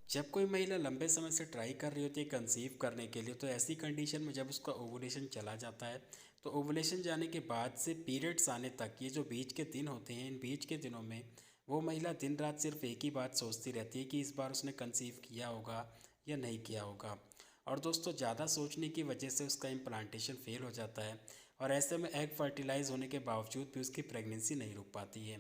जब कोई महिला लंबे समय से ट्राई कर रही होती है कंसीव करने के लिए, तो ऐसी कंडीशन में जब उसका ओवुलेशन चला जाता है, तो ओवुलेशन जाने के बाद से पीरियड्स आने तक ये जो बीच के दिन होते हैं, इन बीच के दिनों में वो महिला दिन रात सिर्फ एक ही बात सोचती रहती है कि इस बार उसने कंसीव किया होगा या नहीं किया होगा। और दोस्तों, ज़्यादा सोचने की वजह से उसका इम्प्लांटेशन फेल हो जाता है और ऐसे में एग फर्टिलाइज होने के बावजूद भी उसकी प्रेगनेंसी नहीं रुक पाती है।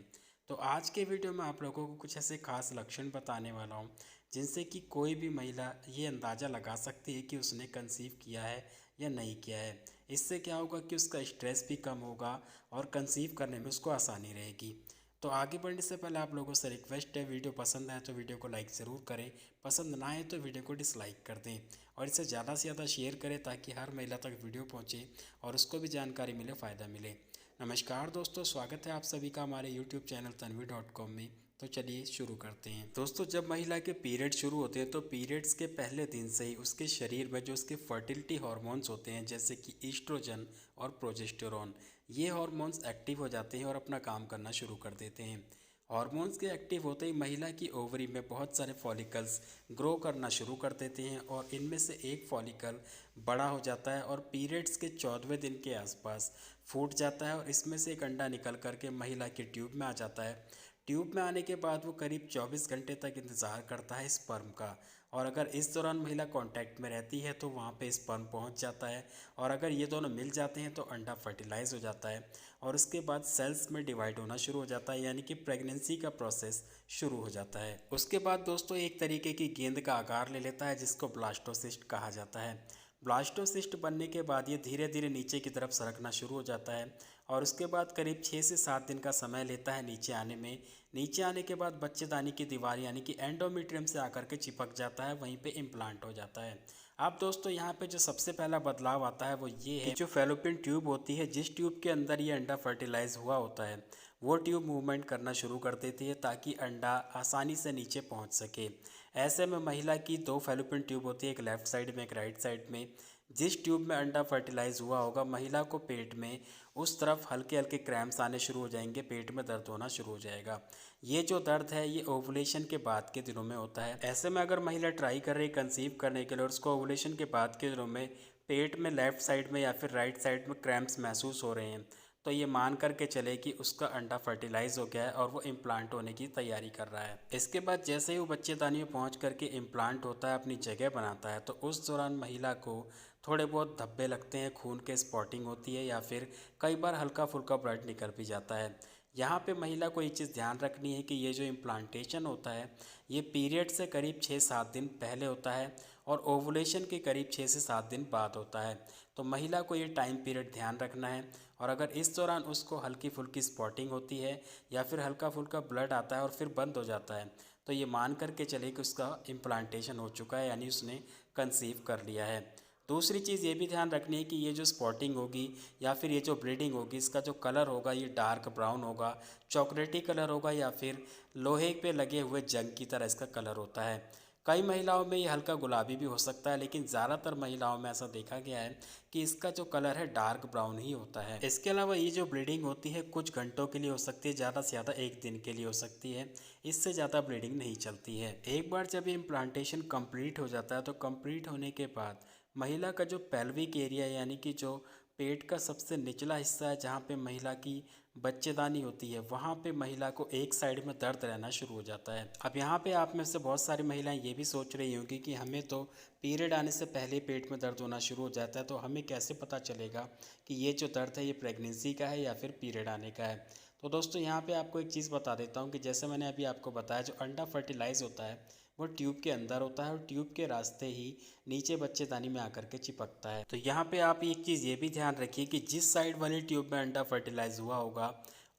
तो आज के वीडियो में आप लोगों को कुछ ऐसे खास लक्षण बताने वाला हूँ जिनसे कि कोई भी महिला ये अंदाज़ा लगा सकती है कि उसने कंसीव किया है या नहीं किया है। इससे क्या होगा कि उसका स्ट्रेस भी कम होगा और कंसीव करने में उसको आसानी रहेगी। तो आगे बढ़ने से पहले आप लोगों से रिक्वेस्ट है, वीडियो पसंद आए तो वीडियो को लाइक ज़रूर करें, पसंद ना आए तो वीडियो को डिसलाइक कर दें और इसे ज़्यादा से ज़्यादा शेयर करें ताकि हर महिला तक वीडियो पहुँचे और उसको भी जानकारी मिले, फ़ायदा मिले। नमस्कार दोस्तों, स्वागत है आप सभी का हमारे यूट्यूब चैनल tanvi.com में। तो चलिए शुरू करते हैं। दोस्तों, जब महिला के पीरियड शुरू होते हैं तो पीरियड्स के पहले दिन से ही उसके शरीर में जो उसके फर्टिलिटी हार्मोन्स होते हैं, जैसे कि ईस्ट्रोजन और प्रोजेस्टेरोन, ये हार्मोन्स एक्टिव हो जाते हैं और अपना काम करना शुरू कर देते हैं। हार्मोन्स के एक्टिव होते ही महिला की ओवरी में बहुत सारे फॉलिकल्स ग्रो करना शुरू कर देते हैं और इनमें से एक फॉलिकल बड़ा हो जाता है और पीरियड्स के 14वें दिन के आसपास फूट जाता है और इसमें से एक अंडा निकल करके महिला के ट्यूब में आ जाता है। ट्यूब में आने के बाद वो करीब 24 घंटे तक इंतज़ार करता है स्पर्म का, और अगर इस दौरान महिला कांटेक्ट में रहती है तो वहाँ पे स्पर्म पहुँच जाता है और अगर ये दोनों मिल जाते हैं तो अंडा फर्टिलाइज हो जाता है और उसके बाद सेल्स में डिवाइड होना शुरू हो जाता है, यानी कि प्रेगनेंसी का प्रोसेस शुरू हो जाता है। उसके बाद दोस्तों एक तरीके की गेंद का आकार ले लेता है जिसको ब्लास्टोसिस्ट कहा जाता है। ब्लास्टोसिस्ट बनने के बाद ये धीरे धीरे नीचे की तरफ सरकना शुरू हो जाता है और उसके बाद करीब 6 से 7 दिन का समय लेता है नीचे आने में। नीचे आने के बाद बच्चेदानी की दीवार यानी कि एंडोमेट्रियम से आकर के चिपक जाता है, वहीं पे इम्प्लांट हो जाता है। अब दोस्तों यहाँ पे जो सबसे पहला बदलाव आता है वो ये है कि जो फैलोपियन ट्यूब होती है, जिस ट्यूब के अंदर ये अंडा फर्टिलाइज हुआ होता है, वो ट्यूब मूवमेंट करना शुरू कर देती है ताकि अंडा आसानी से नीचे पहुँच सके। ऐसे में महिला की दो फैलोपियन ट्यूब होती है, एक लेफ्ट साइड में एक राइट साइड में। जिस ट्यूब में अंडा फर्टिलाइज हुआ होगा, महिला को पेट में उस तरफ हल्के हल्के क्रैम्प्स आने शुरू हो जाएंगे, पेट में दर्द होना शुरू हो जाएगा। ये जो दर्द है ये ओवुलेशन के बाद के दिनों में होता है। ऐसे में अगर महिला ट्राई कर रही कंसीव करने के लिए और उसको ओवुलेशन के बाद के दिनों में पेट में लेफ्ट साइड में या फिर राइट साइड में क्रैम्प्स महसूस हो रहे हैं, तो ये मान करके चले कि उसका अंडा फर्टिलाइज हो गया है और वो इम्प्लांट होने की तैयारी कर रहा है। इसके बाद जैसे ही वो बच्चेदानी में पहुंच करके इम्प्लांट होता है, अपनी जगह बनाता है, तो उस दौरान महिला को थोड़े बहुत धब्बे लगते हैं, खून के स्पॉटिंग होती है या फिर कई बार हल्का फुल्का ब्लड निकल भी जाता है। यहाँ पे महिला को ये चीज़ ध्यान रखनी है कि ये जो इम्प्लांटेशन होता है ये पीरियड से करीब 6-7 दिन पहले होता है और ओवुलेशन के करीब 6 से 7 दिन बाद होता है। तो महिला को ये टाइम पीरियड ध्यान रखना है और अगर इस दौरान उसको हल्की फुल्की स्पॉटिंग होती है या फिर हल्का फुल्का ब्लड आता है और फिर बंद हो जाता है, तो ये मान करके चले कि उसका इम्प्लांटेशन हो चुका है, यानी उसने कंसीव कर लिया है। दूसरी चीज़ ये भी ध्यान रखनी है कि ये जो स्पॉटिंग होगी या फिर ये जो ब्लीडिंग होगी, इसका जो कलर होगा ये डार्क ब्राउन होगा, चॉकलेटी कलर होगा या फिर लोहे पे लगे हुए जंग की तरह इसका कलर होता है। कई महिलाओं में ये हल्का गुलाबी भी हो सकता है, लेकिन ज़्यादातर महिलाओं में ऐसा देखा गया है कि इसका जो कलर है डार्क ब्राउन ही होता है। इसके अलावा ये जो ब्लीडिंग होती है कुछ घंटों के लिए हो सकती है, ज़्यादा से ज़्यादा एक दिन के लिए हो सकती है, इससे ज़्यादा ब्लीडिंग नहीं चलती है। एक बार जब ये इम्प्लांटेशन कंप्लीट हो जाता है तो कंप्लीट होने के बाद महिला का जो पेल्विक एरिया यानी कि जो पेट का सबसे निचला हिस्सा है, जहाँ पे महिला की बच्चेदानी होती है, वहाँ पे महिला को एक साइड में दर्द रहना शुरू हो जाता है। अब यहाँ पे आप में से बहुत सारी महिलाएं ये भी सोच रही होंगी कि हमें तो पीरियड आने से पहले ही पेट में दर्द होना शुरू हो जाता है, तो हमें कैसे पता चलेगा कि ये जो दर्द है ये प्रेगनेंसी का है या फिर पीरियड आने का है। तो दोस्तों यहाँ पे आपको एक चीज़ बता देता हूँ कि जैसे मैंने अभी आपको बताया, जो अंडा फर्टिलाइज होता है वो ट्यूब के अंदर होता है और ट्यूब के रास्ते ही नीचे बच्चेदानी में आकर के चिपकता है। तो यहाँ पे आप एक चीज़ ये भी ध्यान रखिए कि जिस साइड वाली ट्यूब में अंडा फर्टिलाइज हुआ होगा,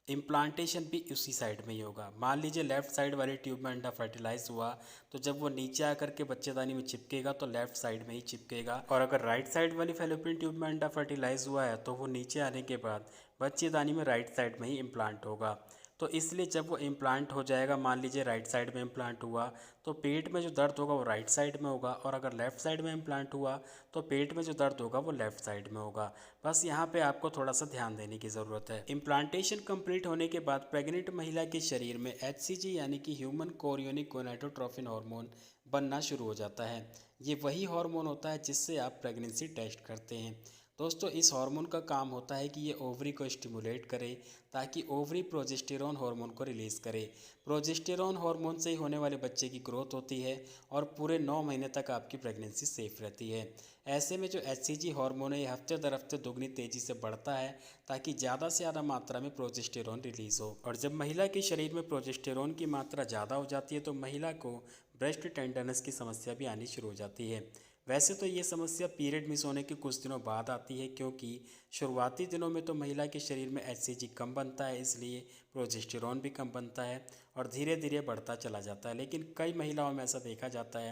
इम्प्लांटेशन भी उसी साइड में ही होगा। मान लीजिए लेफ़्ट साइड वाली ट्यूब में अंडा फर्टिलाइज हुआ, तो जब वो नीचे आकर के बच्चेदानी में चिपकेगा तो लेफ़्ट साइड में ही चिपकेगा, और अगर राइट साइड वाली फैलोपियन ट्यूब में अंडा फर्टिलाइज हुआ है तो वो नीचे आने के बाद बच्चेदानी में राइट साइड में ही इम्प्लांट होगा। तो इसलिए जब वो इम्प्लांट हो जाएगा, मान लीजिए राइट साइड में इम्प्लांट हुआ तो पेट में जो दर्द होगा वो राइट साइड में होगा, और अगर लेफ़्ट साइड में इम्प्लांट हुआ तो पेट में जो दर्द होगा वो लेफ़्ट साइड में होगा। बस यहाँ पे आपको थोड़ा सा ध्यान देने की ज़रूरत है। इम्प्लांटेशन कंप्लीट होने के बाद प्रेग्नेंट महिला के शरीर में HCG यानी कि ह्यूमन कोरियोनिक गोनाडोट्रोपिन हार्मोन बनना शुरू हो जाता है। ये वही हार्मोन होता है जिससे आप प्रेगनेंसी टेस्ट करते हैं। दोस्तों, इस हार्मोन का काम होता है कि ये ओवरी को स्टिमुलेट करे ताकि ओवरी प्रोजेस्टेरॉन हार्मोन को रिलीज़ करे। प्रोजेस्टेरॉन हार्मोन से ही होने वाले बच्चे की ग्रोथ होती है और पूरे 9 महीने तक आपकी प्रेगनेंसी सेफ रहती है। ऐसे में जो HCG हार्मोन है ये हफ्ते दर हफ्ते दुगनी तेज़ी से बढ़ता है ताकि ज़्यादा से ज़्यादा मात्रा में प्रोजेस्टेरॉन रिलीज़ हो। और जब महिला के शरीर में प्रोजेस्टेरॉन की मात्रा ज़्यादा हो जाती है तो महिला को ब्रेस्ट टेंडरनेस की समस्या भी आनी शुरू हो जाती है। वैसे तो ये समस्या पीरियड मिस होने के कुछ दिनों बाद आती है, क्योंकि शुरुआती दिनों में तो महिला के शरीर में HCG कम बनता है, इसलिए प्रोजेस्टेरॉन भी कम बनता है और धीरे धीरे बढ़ता चला जाता है। लेकिन कई महिलाओं में ऐसा देखा जाता है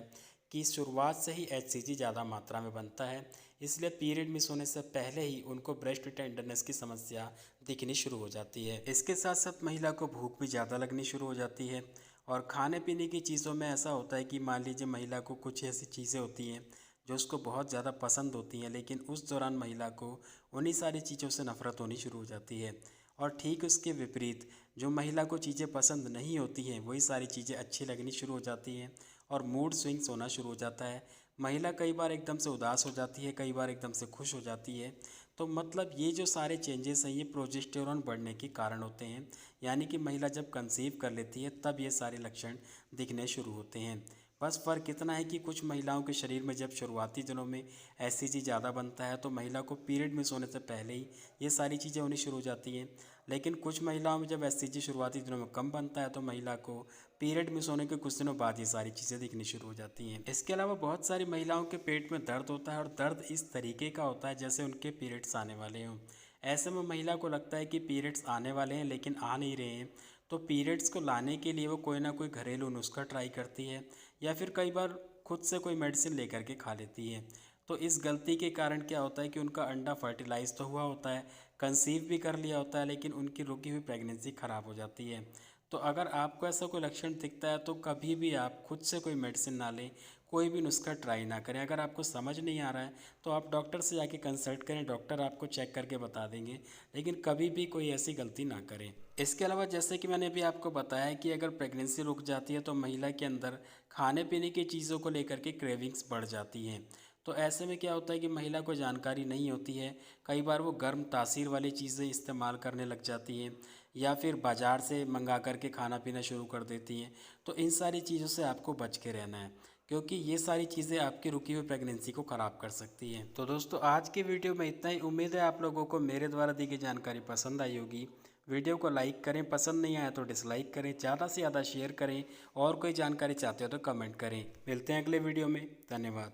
कि शुरुआत से ही HCG ज़्यादा मात्रा में बनता है, इसलिए पीरियड मिस होने से पहले ही उनको ब्रेस्ट टेंडरनेस की समस्या दिखनी शुरू हो जाती है। इसके साथ साथ महिला को भूख भी ज़्यादा लगनी शुरू हो जाती है। और खाने पीने की चीज़ों में ऐसा होता है कि मान लीजिए महिला को कुछ ऐसी चीज़ें होती हैं जो उसको बहुत ज़्यादा पसंद होती हैं, लेकिन उस दौरान महिला को उन्हीं सारी चीज़ों से नफ़रत होनी शुरू हो जाती है। और ठीक उसके विपरीत जो महिला को चीज़ें पसंद नहीं होती हैं वही सारी चीज़ें अच्छी लगनी शुरू हो जाती हैं और मूड स्विंग्स होना शुरू हो जाता है। महिला कई बार एकदम से उदास हो जाती है, कई बार एकदम से खुश हो जाती है। तो मतलब ये जो सारे चेंजेस हैं ये प्रोजेस्टेरॉन बढ़ने के कारण होते हैं, यानी कि महिला जब कंसीव कर लेती है तब ये सारे लक्षण दिखने शुरू होते हैं। बस फ़र्क इतना है कि कुछ महिलाओं के शरीर में जब शुरुआती दिनों में HCG ज़्यादा बनता है तो महिला को पीरियड मिस होने से पहले ही ये सारी चीज़ें होनी शुरू हो जाती हैं। लेकिन कुछ महिलाओं में जब HCG शुरुआती दिनों में कम बनता है तो महिला को पीरियड मिस होने के कुछ दिनों बाद ये सारी चीज़ें दिखनी शुरू हो जाती हैं। इसके अलावा बहुत सारी महिलाओं के पेट में दर्द होता है और दर्द इस तरीके का होता है जैसे उनके पीरियड्स आने वाले हों। ऐसे में महिला को लगता है कि पीरियड्स आने वाले हैं लेकिन आ नहीं रहे हैं, तो पीरियड्स को लाने के लिए वो कोई ना कोई घरेलू नुस्खा ट्राई करती है या फिर कई बार खुद से कोई मेडिसिन लेकर के खा लेती है। तो इस गलती के कारण क्या होता है कि उनका अंडा फर्टिलाइज तो हुआ होता है, कंसीव भी कर लिया होता है, लेकिन उनकी रुकी हुई प्रेगनेंसी ख़राब हो जाती है। तो अगर आपको ऐसा कोई लक्षण दिखता है तो कभी भी आप खुद से कोई मेडिसिन ना लें, कोई भी नुस्खा ट्राई ना करें। अगर आपको समझ नहीं आ रहा है तो आप डॉक्टर से जाके कंसल्ट करें, डॉक्टर आपको चेक करके बता देंगे, लेकिन कभी भी कोई ऐसी गलती ना करें। इसके अलावा जैसे कि मैंने अभी आपको बताया कि अगर प्रेगनेंसी रुक जाती है तो महिला के अंदर खाने पीने की चीज़ों को लेकर के क्रेविंग्स बढ़ जाती हैं। तो ऐसे में क्या होता है कि महिला को जानकारी नहीं होती है, कई बार वो गर्म तासीर वाली चीज़ें इस्तेमाल करने लग जाती हैं या फिर बाज़ार से मंगा करके खाना पीना शुरू कर देती हैं। तो इन सारी चीज़ों से आपको बच के रहना है, क्योंकि ये सारी चीज़ें आपकी रुकी हुई प्रेगनेंसी को ख़राब कर सकती हैं। तो दोस्तों, आज की वीडियो में इतना ही। उम्मीद है आप लोगों को मेरे द्वारा दी गई जानकारी पसंद आई होगी। वीडियो को लाइक करें, पसंद नहीं आया तो डिसलाइक करें, ज़्यादा से ज़्यादा शेयर करें और कोई जानकारी चाहते हो तो कमेंट करें। मिलते हैं अगले वीडियो में। धन्यवाद।